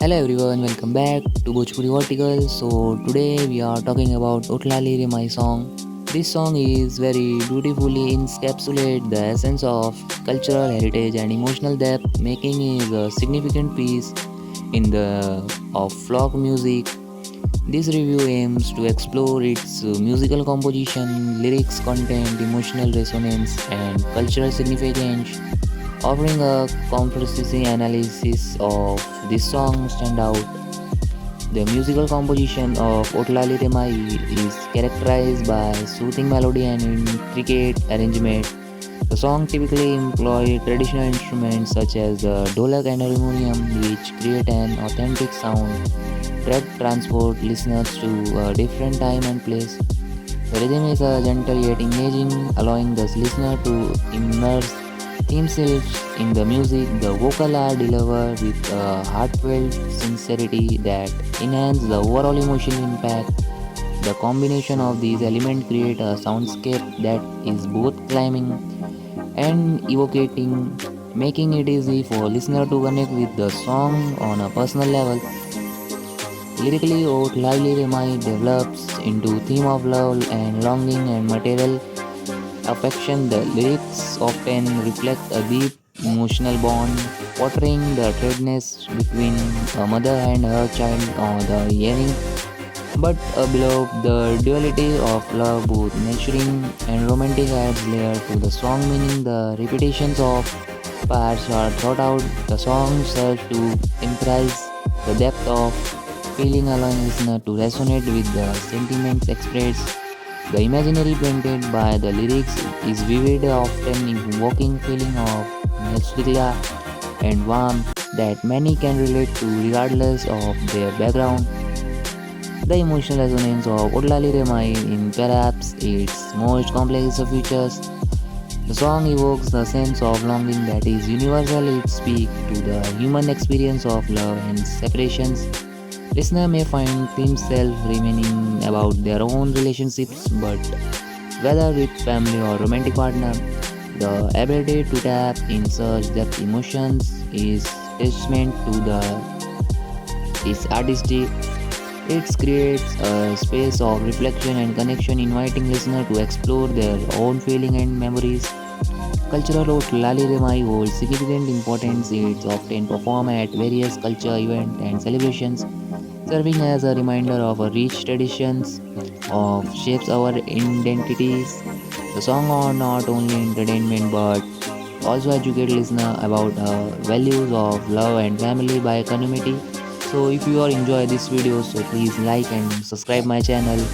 Hello everyone, welcome back to Bhojpuri Vertical. So today we are talking about Otlali Re My song. This song is very beautifully encapsulate the essence of cultural heritage and emotional depth, making it a significant piece in the of folk music. This review aims to explore its musical composition, lyrics content, emotional resonance, and cultural significance, offering a comprehensive analysis of this song stand out. The musical composition of Otlali Remai is characterized by soothing melody and intricate arrangement. The song typically employs traditional instruments such as the dholak and harmonium, which create an authentic sound that transport listeners to a different time and place. The rhythm is gentle yet engaging, allowing the listener to immerse themselves in the music. The vocals are delivered with a heartfelt sincerity that enhance the overall emotional impact. The combination of these elements create a soundscape that is both climbing and evocating, making it easy for listener to connect with the song on a personal level. Lyrically, Oat Lively Remind develops into theme of love and longing and material affection. The lyrics often reflect a deep emotional bond, portraying the tenderness between a mother and her child or the yearning but below the duality of love, both nurturing and romantic adds layer to the song, meaning the repetitions of parts are thought out. The song serves to emphasize the depth of feeling, allowing listener to resonate with the sentiments expressed. The imaginary painted by the lyrics is vivid, often evoking feeling of nostalgia and warmth that many can relate to regardless of their background. The emotional resonance of Odlali Remai in perhaps its most complex of features. The song evokes the sense of longing that is universal. It speaks to the human experience of love and separations. Listener may find themselves remaining about their own relationships, but whether with family or romantic partner, the ability to tap in such depth emotions is testament to the its artistry. It creates a space of reflection and connection, inviting listeners to explore their own feelings and memories. Cultural Oat Lali Remai holds significant importance. It's often performed at various culture events and celebrations, serving as a reminder of a rich traditions of shapes our identities. The song are not only entertainment but also educate listener about values of love and family by community. So if you are enjoy this video, so please like and subscribe my channel.